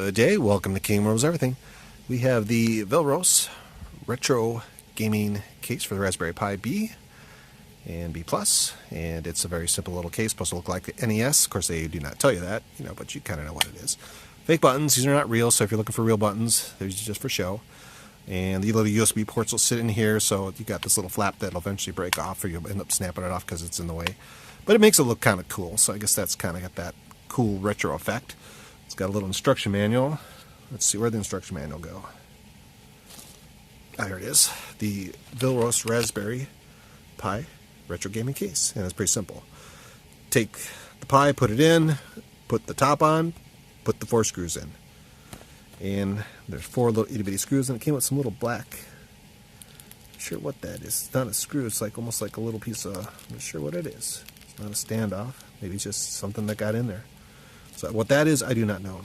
Good day, welcome to King Rose Everything. We have the Vilros Retro Gaming Case for the Raspberry Pi B and B+, and it's a very simple little case, supposed to look like the NES. Of course, they do not tell you that, but you kind of know what it is. Fake buttons, these are not real, so if you're looking for real buttons, they're just for show. And the little USB ports will sit in here, so you got this little flap that'll eventually break off, or you'll end up snapping it off because it's in the way. But it makes it look kind of cool, so I guess that's kind of got that cool retro effect. It's got a little instruction manual. Let's see, where'd the instruction manual go? Ah, here it is. The Vilros Raspberry Pi Retro Gaming Case. And it's pretty simple. Take the Pi, put it in, put the top on, put the 4 screws in. And there's 4 little itty bitty screws, and it came with some little black. Not sure what that is. It's not a screw, it's like almost like a little piece of, I'm not sure what it is. It's not a standoff. Maybe it's just something that got in there. So what that is, I do not know.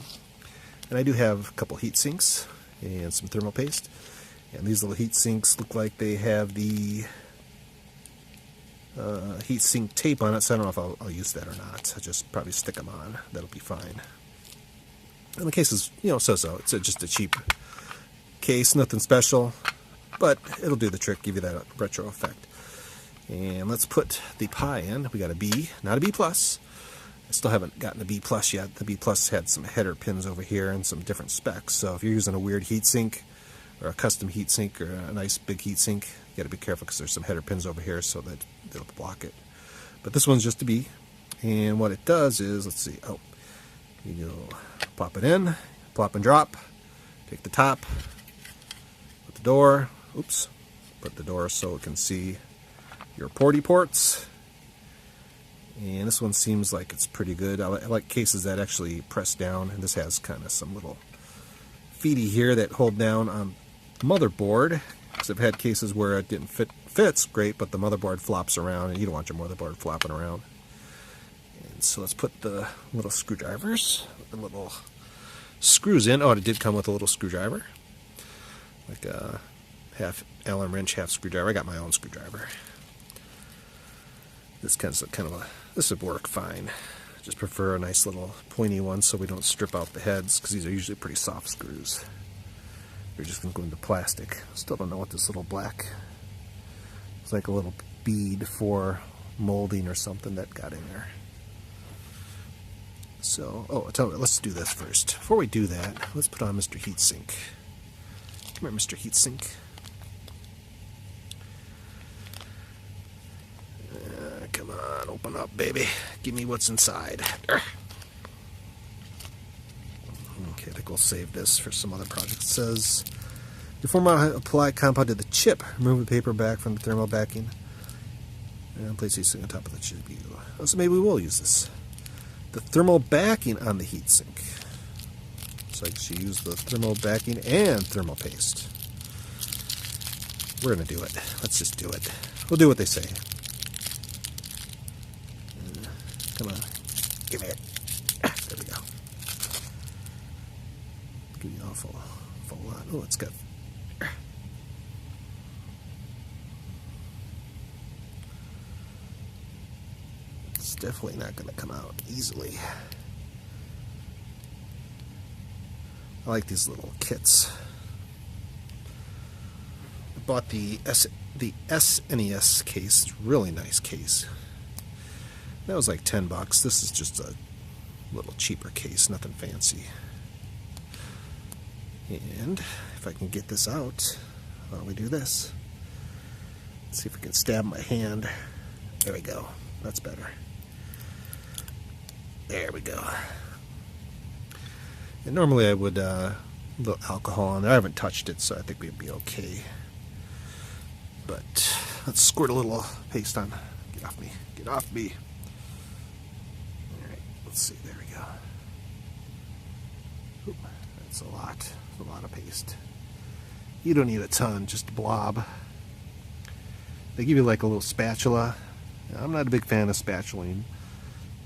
And I do have a couple heat sinks and some thermal paste. And these little heat sinks look like they have the heat sink tape on it, so I don't know if I'll use that or not. I'll just probably stick them on. That'll be fine. And the case is, so-so. It's just a cheap case, nothing special, but it'll do the trick, give you that retro effect. And let's put the Pi in. We got a B, not a B+. I still haven't gotten a B+ yet. The B+ had some header pins over here and some different specs. So if you're using a weird heatsink or a custom heatsink or a nice big heatsink, you got to be careful because there's some header pins over here so that they'll block it. But this one's just a B. And what it does is, let's see, you go pop it in, plop and drop, take the top, put the door, put the door so it can see your porty ports. And this one seems like it's pretty good. I like cases that actually press down, and this has kind of some little feety here that hold down on the motherboard. Because I've had cases where it didn't fits great, but the motherboard flops around, and you don't want your motherboard flopping around. And so let's put the little screwdrivers, the little screws in. Oh, it did come with a little screwdriver, like a half Allen wrench, half screwdriver. I got my own screwdriver. This this would work fine. Just prefer a nice little pointy one so we don't strip out the heads, because these are usually pretty soft screws. They're just going to go into plastic. Still don't know what this little black, it's like a little bead for molding or something that got in there. So, I tell you what, let's do this first. Before we do that, let's put on Mr. Heatsink. Come here, Mr. Heatsink. Come on, open up, baby. Give me what's inside. Okay, I think we'll save this for some other project. It says, before apply compound to the chip, remove the paper back from the thermal backing, and place these on top of the CPU. So maybe we will use this. The thermal backing on the heatsink. So I should use the thermal backing and thermal paste. We're going to do it. Let's just do it. We'll do what they say. Come on. Give me it. There we go. Give you a full lot. Oh, it's got... It's definitely not going to come out easily. I like these little kits. I bought the SNES case. It's a really nice case. That was like $10. This is just a little cheaper case, nothing fancy. And if I can get this out, why don't we do this? Let's see if I can stab my hand. There we go. That's better. There we go. And normally I would a little alcohol in there. I haven't touched it, so I think we'd be okay. But let's squirt a little paste on. Get off me. Get off me. Let's see, there we go. Oop, that's a lot of paste. You don't need a ton, just a blob. They give you like a little spatula. I'm not a big fan of spatulaing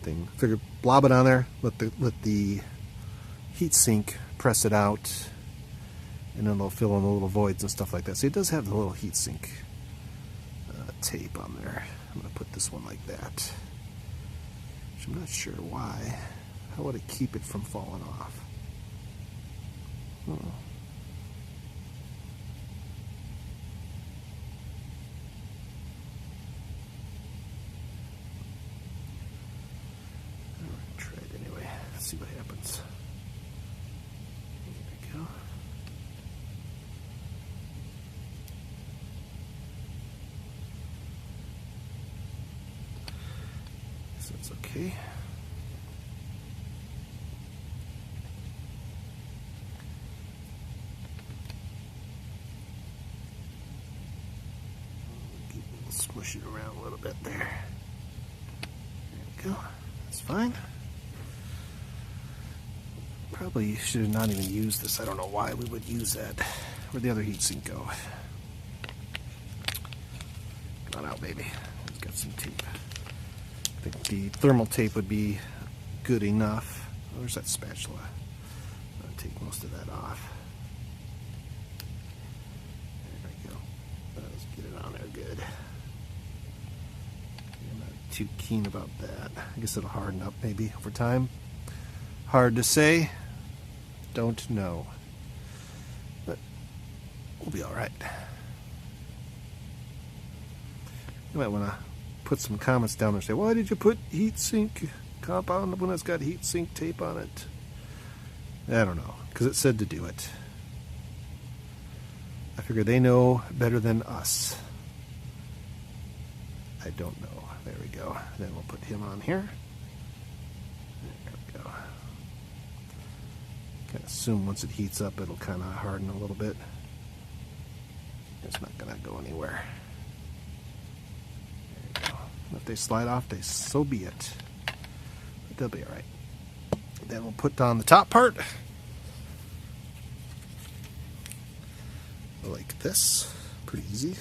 thing. Figure blob it on there, let the heat sink press it out, and then it'll fill in the little voids and stuff like that. See, it does have the little heat sink tape on there. I'm going to put this one like that. I'm not sure why. How would it keep it from falling off? Try it anyway. Let's see what happens. There we go. So that's okay. Smush it around a little bit there. There we go. That's fine. Probably should have not even used this. I don't know why we would use that. Where'd the other heatsink go? Come on out, baby. It's got some tape. I think the thermal tape would be good enough. Oh, there's that spatula. I'll take most of that off. There we go. Let's get it on there good. Too keen about that. I guess it'll harden up maybe over time. Hard to say. Don't know. But we'll be alright. You might want to put some comments down there and say, why did you put heatsink compound when it's got heatsink tape on it? I don't know. Because it said to do it. I figure they know better than us. I don't know. There we go. Then we'll put him on here. There we go. Kind of assume once it heats up, it'll kind of harden a little bit. It's not going to go anywhere. There we go. If they slide off, so be it. But they'll be all right. Then we'll put on the top part. Like this. Pretty easy.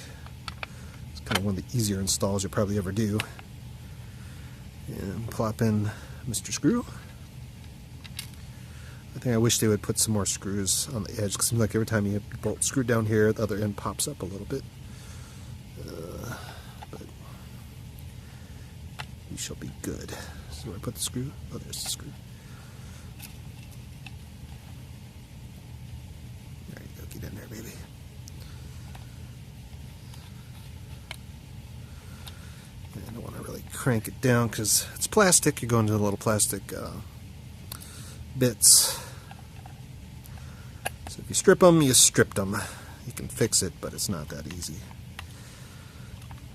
Kind of one of the easier installs you'll probably ever do. And plop in Mr. Screw. I think I wish they would put some more screws on the edge, because it seems like every time you bolt screw down here, the other end pops up a little bit. But you shall be good. So where I put the screw? Oh, there's the screw. There you go. Get in there, baby. I don't want to really crank it down because it's plastic. You're going to the little plastic bits. So if you strip them, you stripped them. You can fix it, but it's not that easy.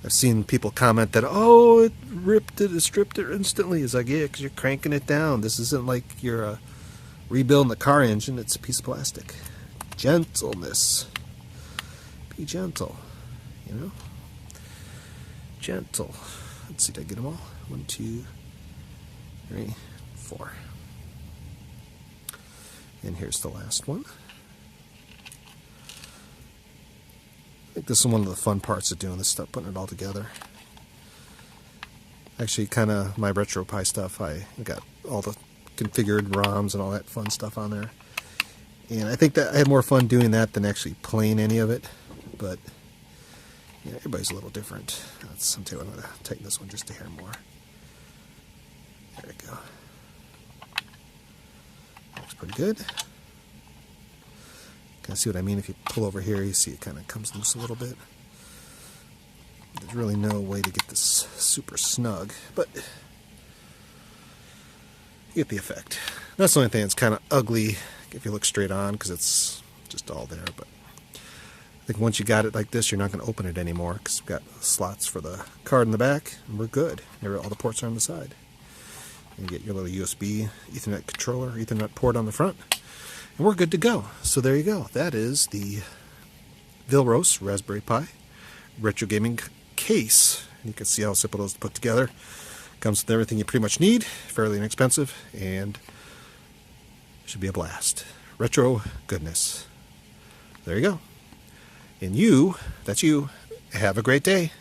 I've seen people comment that, oh, it ripped it, it stripped it instantly. It's like, yeah, because you're cranking it down. This isn't like you're rebuilding the car engine. It's a piece of plastic. Gentleness. Be gentle, you know? Gentle. Let's see, did I get them all? 1, 2, 3, 4. And here's the last one. I think this is one of the fun parts of doing this stuff, putting it all together. Actually, kind of my Retropie stuff, I got all the configured ROMs and all that fun stuff on there. And I think that I had more fun doing that than actually playing any of it. But yeah, everybody's a little different. I'm going to tighten this one just a hair more. There we go. Looks pretty good. Kind of see what I mean? If you pull over here, you see it kind of comes loose a little bit. There's really no way to get this super snug, but you get the effect. That's the only thing that's kind of ugly if you look straight on, because it's just all there. But I think once you got it like this, you're not going to open it anymore, because we've got slots for the card in the back, and we're good. All the ports are on the side. You get your little USB Ethernet controller, Ethernet port on the front, and we're good to go. So there you go. That is the Vilros Raspberry Pi retro gaming case. You can see how simple it is to put together. Comes with everything you pretty much need, fairly inexpensive, and should be a blast. Retro goodness. There you go. And you, that's you, have a great day.